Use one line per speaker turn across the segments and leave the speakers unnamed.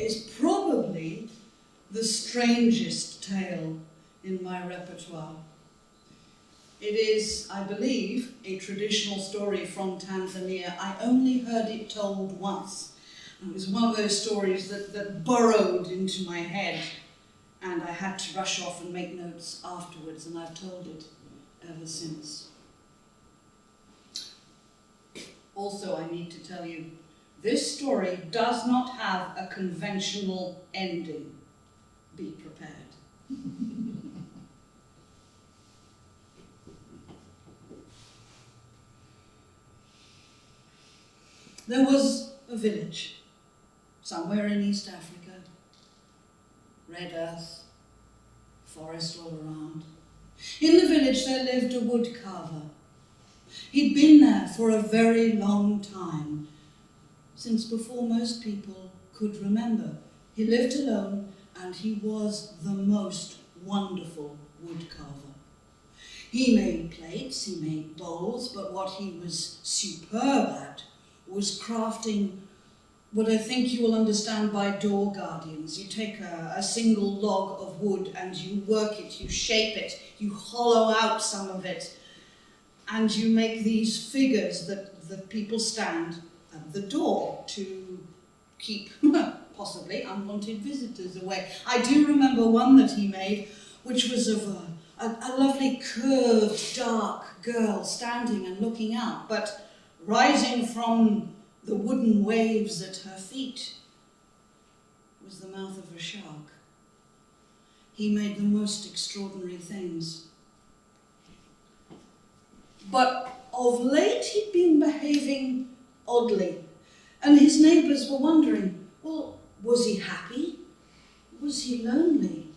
is probably the strangest tale in my repertoire. It is, I believe, a traditional story from Tanzania. I only heard it told once. It was one of those stories that burrowed into my head, and I had to rush off and make notes afterwards, and I've told it ever since. Also, I need to tell you, this story does not have a conventional ending. Be prepared. There was a village somewhere in East Africa. Red earth, forest all around. In the village there lived a woodcarver. He'd been there for a very long time, since before most people could remember. He lived alone, and he was the most wonderful woodcarver. He made plates, he made bowls, but what he was superb at was crafting what I think you will understand by door guardians. You take a single log of wood and you work it, you shape it, you hollow out some of it, and you make these figures that people stand at the door to keep possibly unwanted visitors away. I do remember one that he made, which was of a lovely curved, dark girl standing and looking out, but rising from the wooden waves at her feet was the mouth of a shark. He made the most extraordinary things. But of late he'd been behaving oddly, and his neighbours were wondering, well, was he happy? Was he lonely?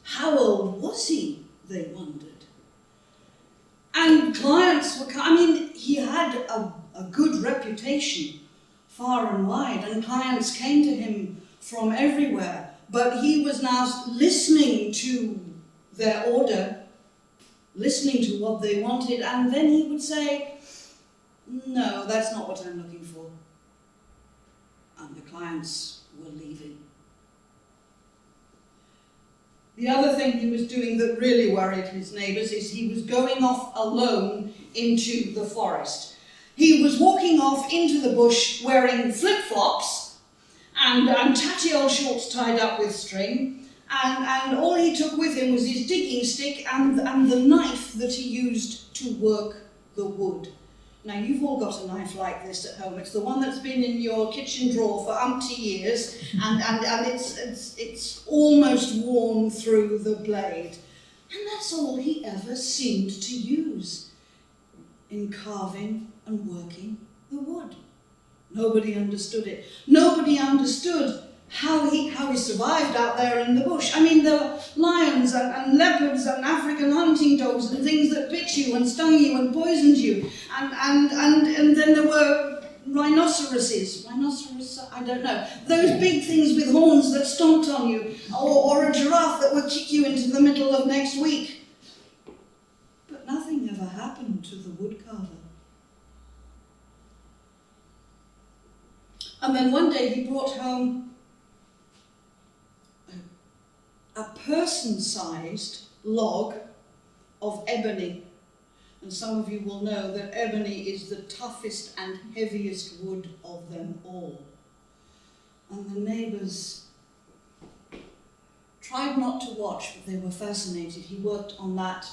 How old was he, they wondered. And clients were he had a good reputation far and wide, and clients came to him from everywhere, but he was now listening to their order, listening to what they wanted, and then he would say, no, that's not what I'm looking for. And the clients were leaving. The other thing he was doing that really worried his neighbours is he was going off alone into the forest. He was walking off into the bush wearing flip-flops and tatty old shorts tied up with string, and all he took with him was his digging stick and the knife that he used to work the wood. Now, you've all got a knife like this at home. It's the one that's been in your kitchen drawer for umpty years, and it's almost worn through the blade. And that's all he ever seemed to use in carving and working the wood. Nobody understood it. Nobody understood how he survived out there in the bush. I mean, there were lions and leopards and African hunting dogs and things that bit you and stung you and poisoned you. And then there were rhinoceroses, I don't know, those big things with horns that stomped on you, or a giraffe that would kick you into the middle of next week. But nothing ever happened to the woodcarver. And then one day he brought home a person-sized log of ebony. And some of you will know that ebony is the toughest and heaviest wood of them all. And the neighbours tried not to watch, but they were fascinated. He worked on that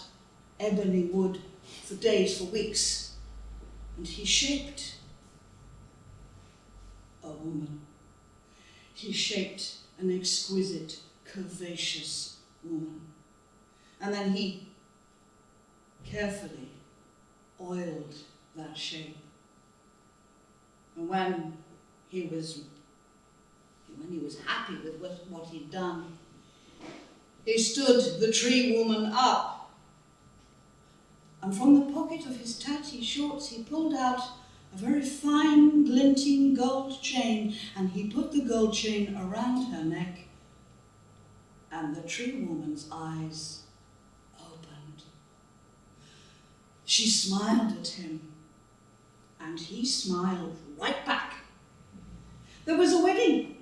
ebony wood for days, for weeks, and he shaped a woman. He shaped an exquisite, curvaceous woman. And then he carefully oiled that shape. And when he was happy with what he'd done, he stood the tree woman up, and from the pocket of his tatty shorts he pulled out a very fine, glinting gold chain, and he put the gold chain around her neck, and the tree woman's eyes opened. She smiled at him, and he smiled right back. There was a wedding,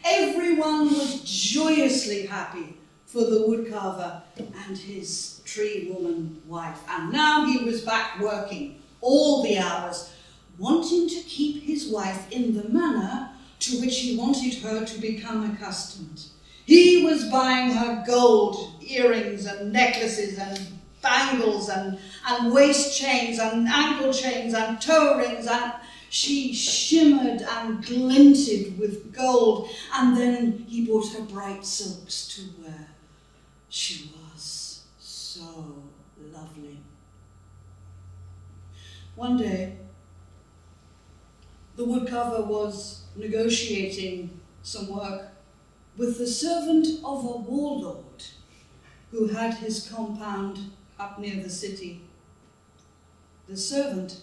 Everyone was joyously happy for the woodcarver and his tree woman wife. And now he was back working all the hours, wanting to keep his wife in the manner to which he wanted her to become accustomed. He was buying her gold earrings and necklaces and bangles and waist chains and ankle chains and toe rings, and she shimmered and glinted with gold. And then he bought her bright silks to wear. She was so lovely. One day, the woodcarver was negotiating some work with the servant of a warlord who had his compound up near the city. The servant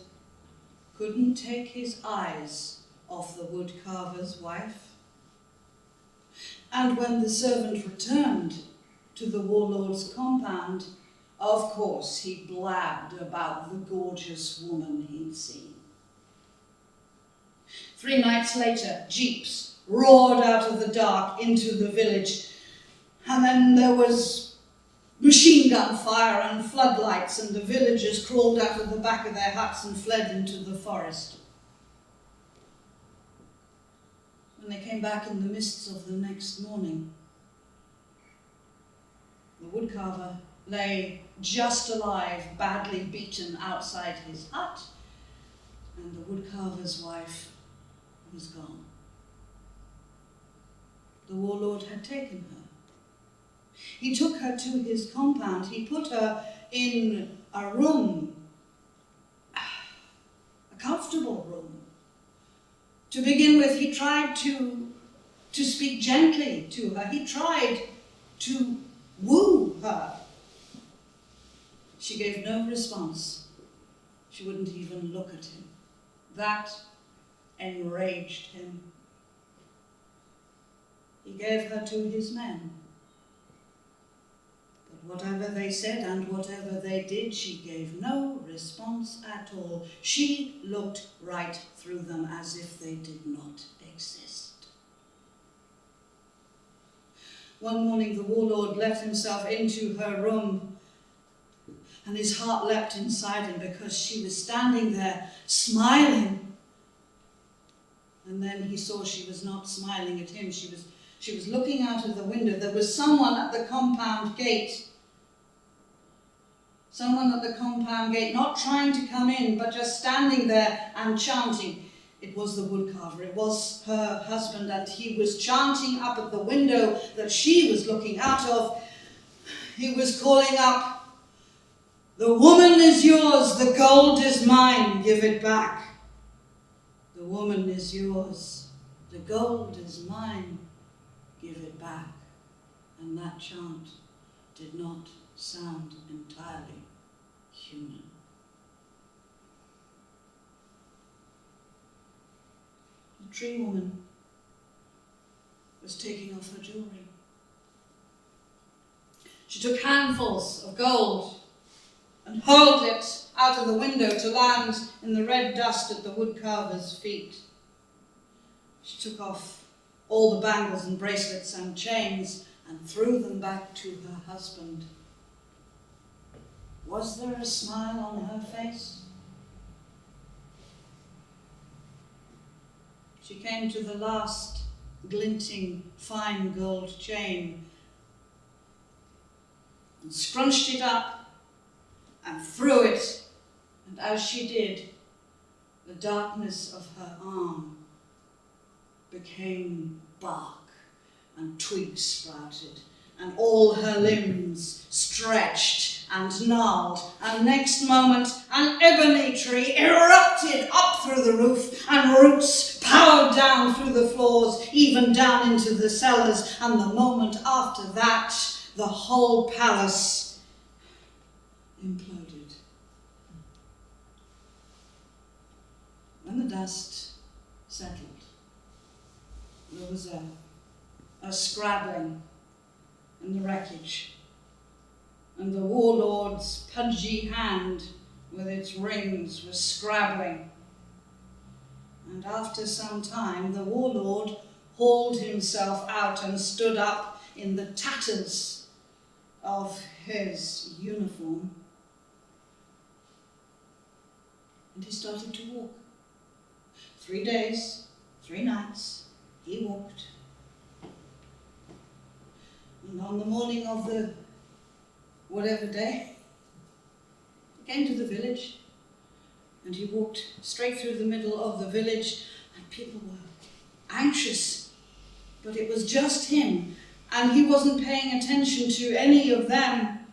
couldn't take his eyes off the woodcarver's wife. And when the servant returned to the warlord's compound, of course he blabbed about the gorgeous woman he'd seen. 3 nights later, jeeps roared out of the dark into the village, and then there was machine gun fire and floodlights, and the villagers crawled out of the back of their huts and fled into the forest. When they came back in the mists of the next morning, the woodcarver lay just alive, badly beaten outside his hut, and the woodcarver's wife was gone. The warlord had taken her. He took her to his compound. He put her in a room, a comfortable room. To begin with, he tried to speak gently to her. He tried to woo her. She gave no response. She wouldn't even look at him. That enraged him. He gave her to his men. But whatever they said and whatever they did, she gave no response at all. She looked right through them as if they did not exist. One morning the warlord let himself into her room, and his heart leapt inside him because she was standing there smiling. And then he saw she was not smiling at him. She was looking out of the window. There was someone at the compound gate. Someone at the compound gate, not trying to come in, but just standing there and chanting. It was the woodcarver. It was her husband, and he was chanting up at the window that she was looking out of. He was calling up, "The woman is yours, the gold is mine, give it back. The woman is yours, the gold is mine, give it back." And that chant did not sound entirely human. The tree woman was taking off her jewelry. She took handfuls of gold and hurled it out of the window to land in the red dust at the woodcarver's feet. She took off all the bangles and bracelets and chains and threw them back to her husband. Was there a smile on her face? She came to the last glinting fine gold chain and scrunched it up and threw it, and as she did, the darkness of her arm became bark, and twigs sprouted, and all her limbs stretched and gnarled, and next moment an ebony tree erupted up through the roof, and roots powered down through the floors, even down into the cellars, and the moment after that, the whole palace imploded. When the dust settled, there was a scrabbling in the wreckage, and the warlord's pudgy hand with its rings was scrabbling. And after some time, the warlord hauled himself out and stood up in the tatters of his uniform. And he started to walk. 3 days, 3 nights, he walked. And on the morning of the whatever day, he came to the village, and he walked straight through the middle of the village, and people were anxious, but it was just him, and he wasn't paying attention to any of them.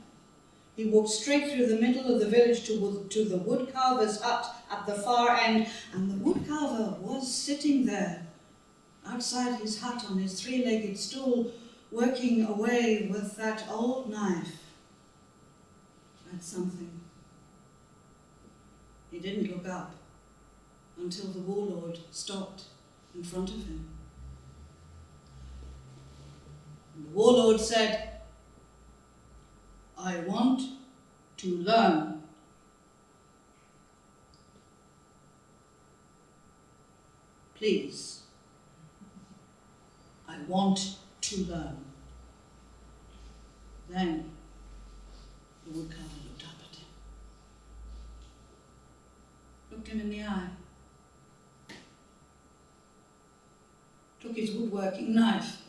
He walked straight through the middle of the village to the woodcarver's hut at the far end, and the woodcarver was sitting there outside his hut on his 3-legged stool, working away with that old knife at something. He didn't look up until the warlord stopped in front of him. And the warlord said, "I want to learn." "Please, I want to learn." Then the woodcarver looked up at him, looked him in the eye, took his woodworking knife,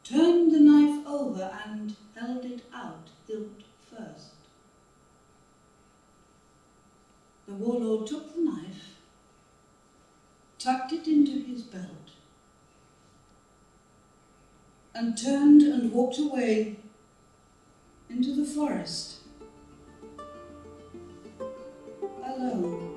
turned the knife over and held it out, hilt first. The warlord took the knife, tucked it into his belt, and turned and walked away into the forest, alone.